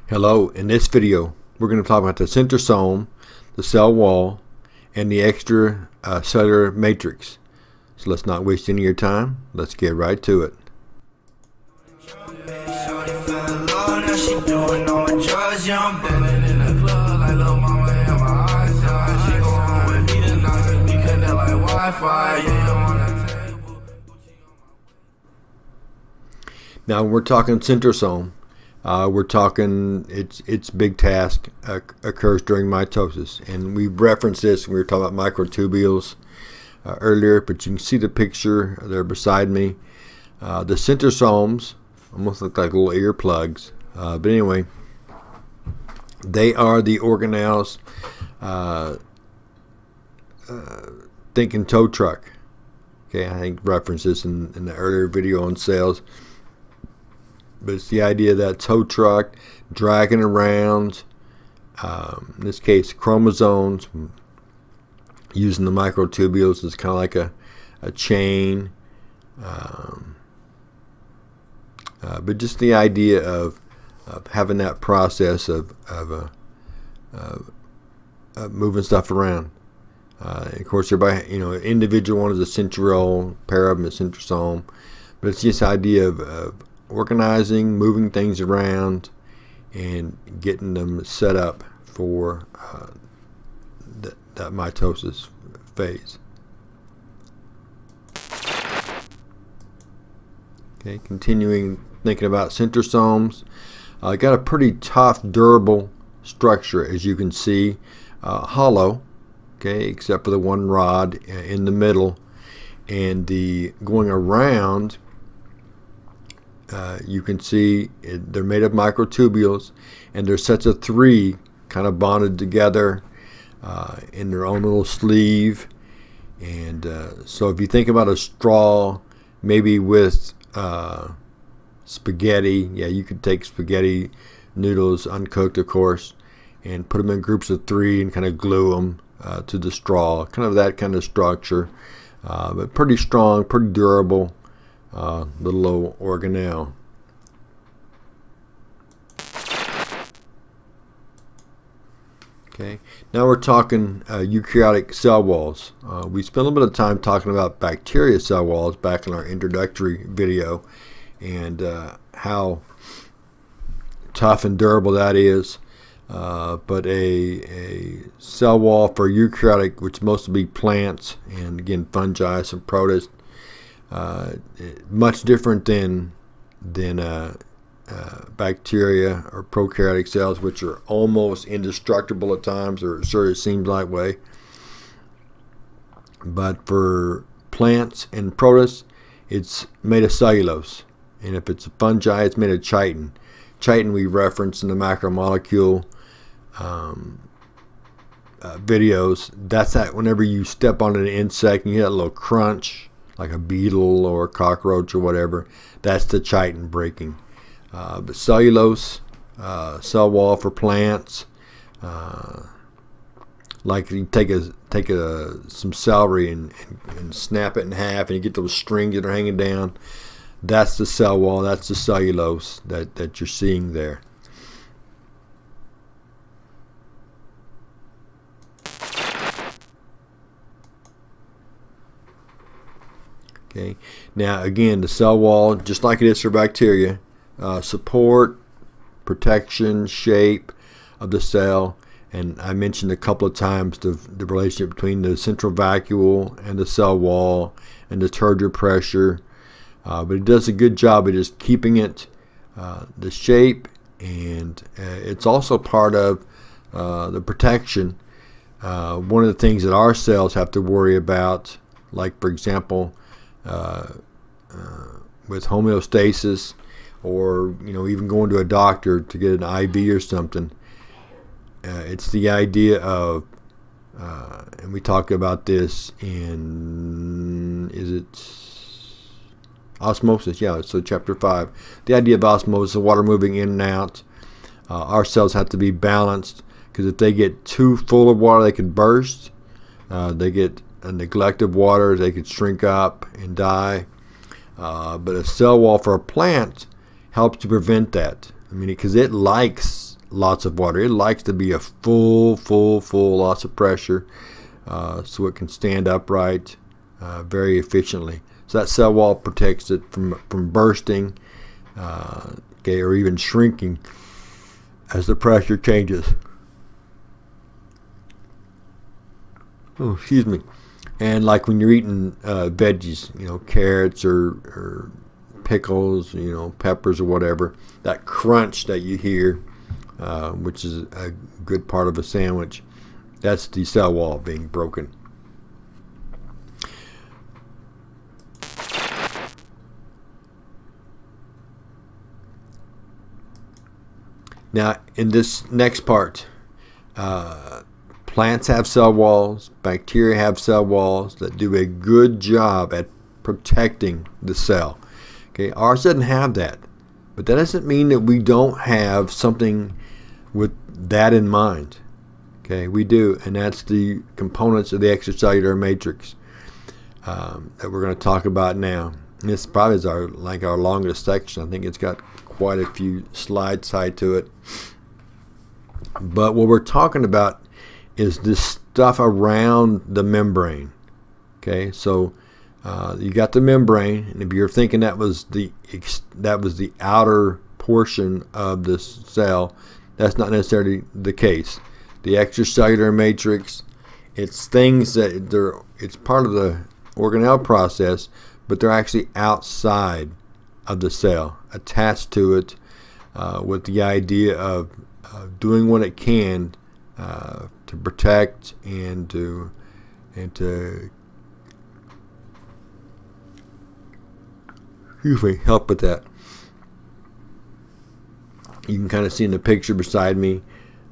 Hello, in this video we're going to talk about the centrosome, the cell wall, and the extra cellular matrix. So let's not waste any of your time. Let's get right to it. Now we're talking centrosome. We're talking its big task occurs during mitosis, and we referenced this when we were talking about microtubules earlier, but you can see the picture there beside me. The centrosomes almost look like little earplugs, but anyway, they are the organelles thinking tow truck. Okay, I think referenced this in the earlier video on cells. But it's the idea that tow truck dragging around, in this case, chromosomes, using the microtubules is kind of like a chain. But just the idea of having that process of moving stuff around. Of course, everybody, individual one is a centriole, pair of them is centrosome. But it's just the idea of organizing, moving things around, and getting them set up for that mitosis phase. Okay, continuing thinking about centrosomes. Got a pretty tough, durable structure, as you can see, hollow. Okay, except for the one rod in the middle, and the going around. You can see they're made of microtubules, and they're sets of three kind of bonded together in their own little sleeve. And so if you think about a straw, maybe with spaghetti, yeah, you could take spaghetti noodles, uncooked of course, and put them in groups of three and kind of glue them to the straw, kind of that kind of structure, but pretty strong, pretty durable. Little old organelle. Okay, now we're talking eukaryotic cell walls. We spent a little bit of time talking about bacteria cell walls back in our introductory video, and how tough and durable that is. But a cell wall for eukaryotic, which mostly be plants and again fungi, some protists, much different than bacteria or prokaryotic cells, which are almost indestructible at times, or sure it seems that way. But for plants and protists, it's made of cellulose, and if it's a fungi, it's made of chitin. Chitin we referenced in the macromolecule videos. That's that whenever you step on an insect and you get a little crunch, like a beetle or a cockroach or whatever, that's the chitin breaking. But cellulose, cell wall for plants, like you take some celery and snap it in half, and you get those strings that are hanging down. That's the cell wall. That's the cellulose that you're seeing there. Okay. Now again, the cell wall, just like it is for bacteria, support, protection, shape of the cell, and I mentioned a couple of times the relationship between the central vacuole and the cell wall and the turgor pressure, but it does a good job of just keeping it the shape, and it's also part of the protection. One of the things that our cells have to worry about, like for example, with homeostasis, or even going to a doctor to get an IV or something, it's the idea of and we talk about this in, is it osmosis? Yeah, so chapter 5, the idea of osmosis, the water moving in and out. Our cells have to be balanced, because if they get too full of water, they could burst. They get a neglect of water, they could shrink up and die. But a cell wall for a plant helps to prevent that. I mean, because it likes lots of water. It likes to be a full, lots of pressure, so it can stand upright very efficiently. So that cell wall protects it from bursting, okay, or even shrinking as the pressure changes. Oh, excuse me. And like when you're eating veggies, you know, carrots or pickles, you know, peppers or whatever, that crunch that you hear, which is a good part of a sandwich, that's the cell wall being broken. Now, in this next part, plants have cell walls, bacteria have cell walls that do a good job at protecting the cell. Okay, ours doesn't have that, but that doesn't mean that we don't have something with that in mind. Okay, we do, and that's the components of the extracellular matrix that we're going to talk about now. And this probably is our longest section. I think it's got quite a few slides tied to it. But what we're talking about is this stuff around the membrane. Okay, so you got the membrane, and if you're thinking that was the outer portion of the cell, that's not necessarily the case. The extracellular matrix, it's things that it's part of the organelle process, but they're actually outside of the cell, attached to it, with the idea of doing what it can to protect and to help with that. You can kind of see in the picture beside me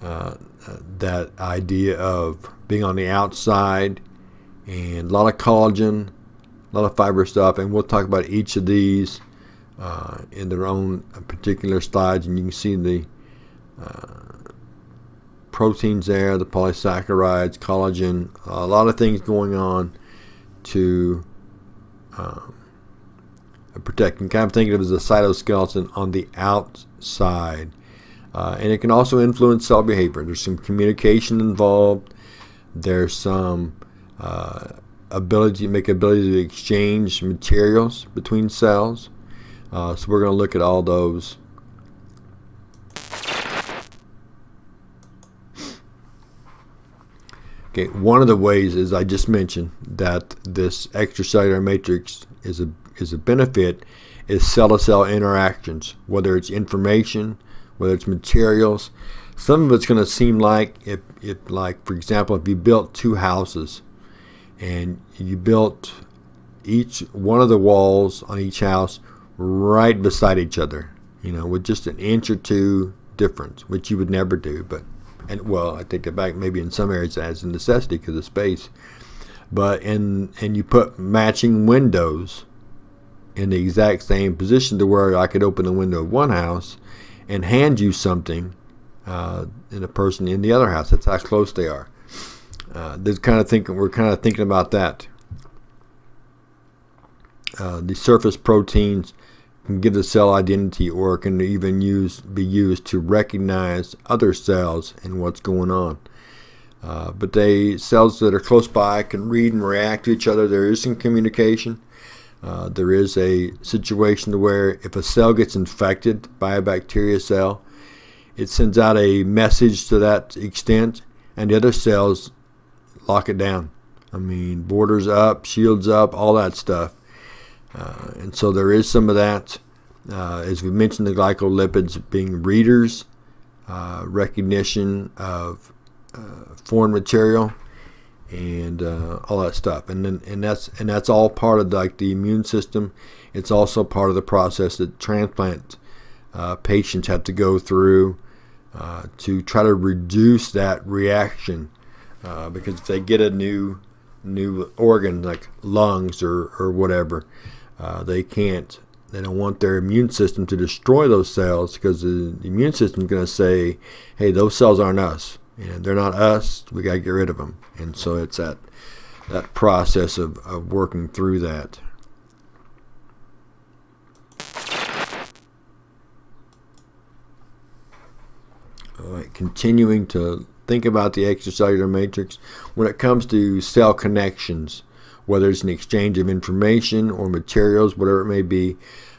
that idea of being on the outside, and a lot of collagen, a lot of fiber stuff, and we'll talk about each of these in their own particular slides, and you can see the proteins there, the polysaccharides, collagen, a lot of things going on to protect. And kind of think of it as a cytoskeleton on the outside. And it can also influence cell behavior. There's some communication involved. There's some ability to exchange materials between cells. So we're going to look at all those. Okay, one of the ways, as I just mentioned, that this extracellular matrix is a benefit is cell-to-cell interactions, whether it's information, whether it's materials. Some of it's going to seem like, like for example, if you built two houses and you built each one of the walls on each house right beside each other, you know, with just an inch or two difference, which you would never do, but well, I take that back, maybe in some areas as a necessity because of space. But and you put matching windows in the exact same position to where I could open the window of one house and hand you something in a person in the other house. That's how close they are. We're kind of thinking about that. The surface proteins can give the cell identity, or can even be used to recognize other cells and what's going on. But cells that are close by can read and react to each other. There is some communication. There is a situation where if a cell gets infected by a bacteria cell, it sends out a message to that extent, and the other cells lock it down. I mean, borders up, shields up, all that stuff. And so there is some of that. As we mentioned, the glycolipids being readers, recognition of foreign material, and all that stuff. And that's all part of like the immune system. It's also part of the process that transplant patients have to go through to try to reduce that reaction, because if they get a new organ like lungs or whatever, they don't want their immune system to destroy those cells, because the immune system is going to say, hey, those cells aren't us. You know, they're not us. We got to get rid of them. And so it's that process of working through that. Right, continuing to think about the extracellular matrix when it comes to cell connections, whether it's an exchange of information or materials, whatever it may be.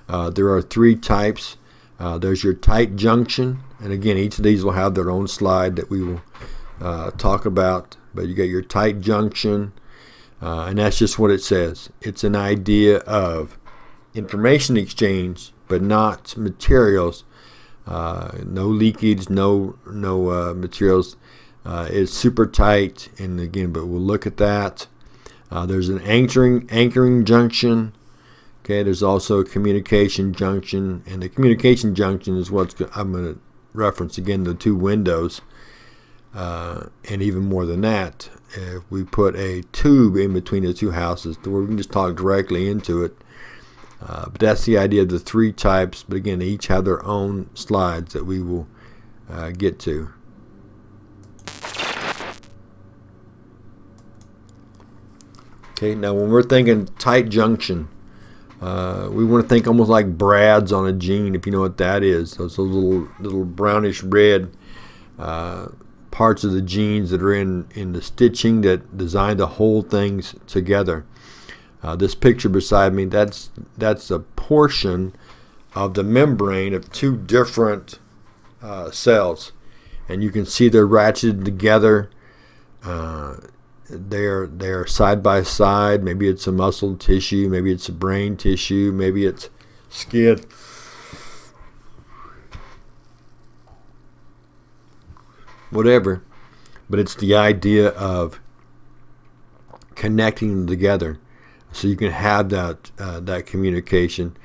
There are three types. There's your tight junction, and again, each of these will have their own slide that we will talk about. But you got your tight junction, and that's just what it says. It's an idea of information exchange, but not materials. No leakage, no materials. It's super tight, and again, but we'll look at that. There's an anchoring junction. Okay, there's also a communication junction, and the communication junction is what I'm going to reference again, the two windows, and even more than that, if we put a tube in between the two houses, where we can just talk directly into it. But that's the idea of the three types. But again, they each have their own slides that we will get to. Okay, now when we're thinking tight junction, we want to think almost like brads on a jean, if you know what that is. Those little brownish red parts of the jeans that are in the stitching that design to hold things together. This picture beside me, that's a portion of the membrane of two different cells, and you can see they're ratcheted together. They're side by side. Maybe it's a muscle tissue, maybe it's a brain tissue, maybe it's skin. Whatever, but it's the idea of connecting them together, so you can have that communication.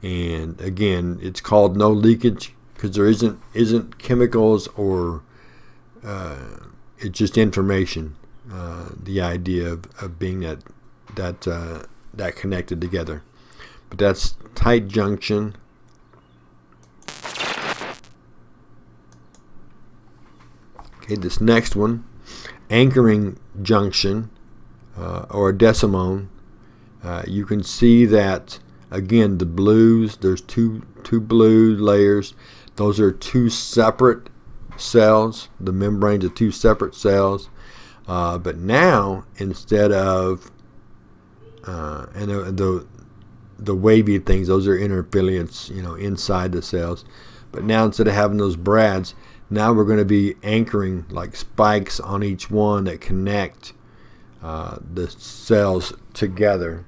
And again, it's called no leakage because there isn't chemicals or it's just information. The idea of being that connected together. But that's tight junction. Okay, this next one, anchoring junction, or a decimone. You can see that again, the blues, there's two blue layers. Those are two separate cells. The membranes are two separate cells. But now, instead of and the wavy things, those are interfilants, inside the cells. But now, instead of having those brads, now we're going to be anchoring like spikes on each one that connect the cells together.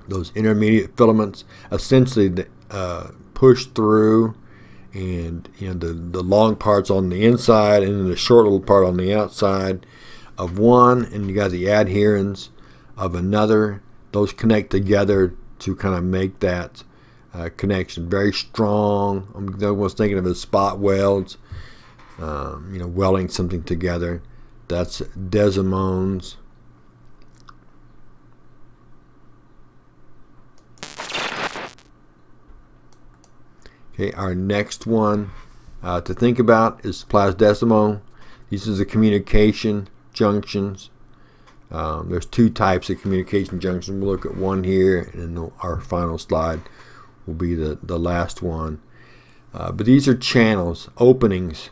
Those intermediate filaments essentially push through, and the long parts on the inside and then the short little part on the outside of one, and you got the adherents of another. Those connect together to kind of make that connection very strong. I was thinking of as spot welds, welding something together. That's decimones. Okay, our next one to think about is plasdecimone. These are the communication junctions. There's two types of communication junctions. We'll look at one here, and then our final slide will be the last one. But these are channels, openings.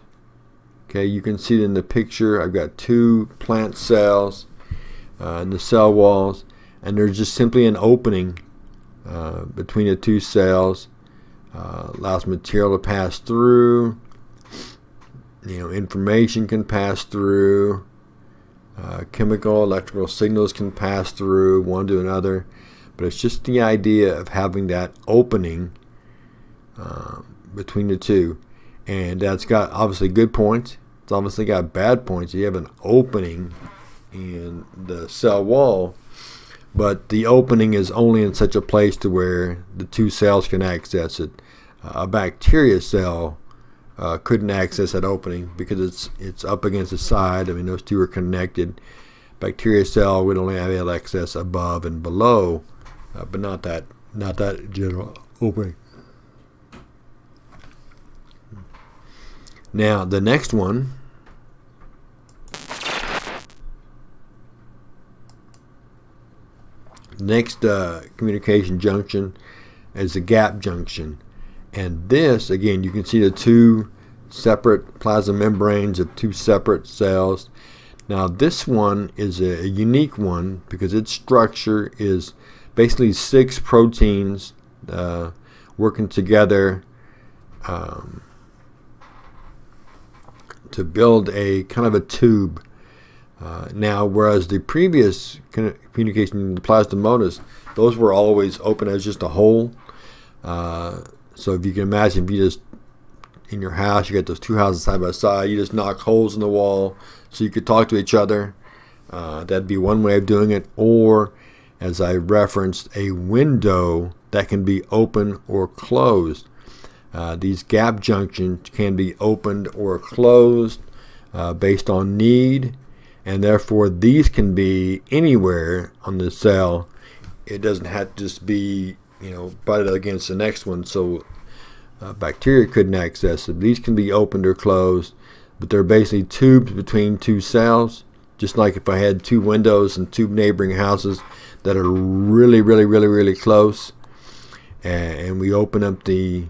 Okay, you can see it in the picture. I've got two plant cells in the cell walls, and there's just simply an opening between the two cells. Allows material to pass through. Information can pass through. Chemical, electrical signals can pass through one to another. But it's just the idea of having that opening between the two. And that's got obviously good points. It's obviously got bad points. You have an opening in the cell wall, but the opening is only in such a place to where the two cells can access it. A bacteria cell couldn't access that opening because it's up against the side. I mean, those two are connected. Bacteria cell would only have access above and below, but not that general opening. Now the next one, communication junction is the gap junction, And this, again, you can see the two separate plasma membranes of two separate cells. Now this one is a unique one because its structure is basically 6 proteins working together to build a kind of a tube. Now, whereas the previous communication in the plasmomonas, those were always open as just a hole. So if you can imagine, if you just in your house, you got those two houses side by side, you just knock holes in the wall so you could talk to each other. That'd be one way of doing it. Or, as I referenced, a window that can be open or closed. These gap junctions can be opened or closed based on need, and therefore these can be anywhere on the cell. It doesn't have to just be, you know, butted against the next one so bacteria couldn't access it. These can be opened or closed, but they're basically tubes between two cells, just like if I had 2 windows in 2 neighboring houses that are really close, and we open up the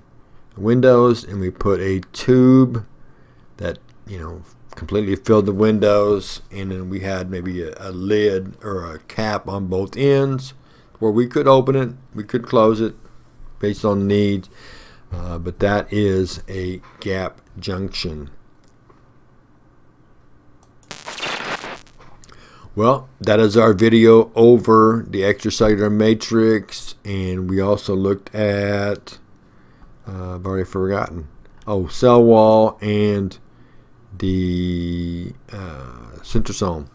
windows and we put a tube that, you know, completely filled the windows, and then we had maybe a lid or a cap on both ends where we could open it, we could close it based on needs, but that is a gap junction. Well, that is our video over the extracellular matrix, and we also looked at I've already forgotten. Oh, cell wall and the centrosome.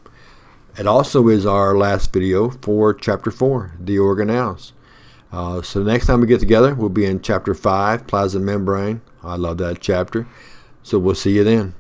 It also is our last video for chapter 4, the organelles. So next time we get together, we'll be in chapter 5, plasma membrane. I love that chapter. So we'll see you then.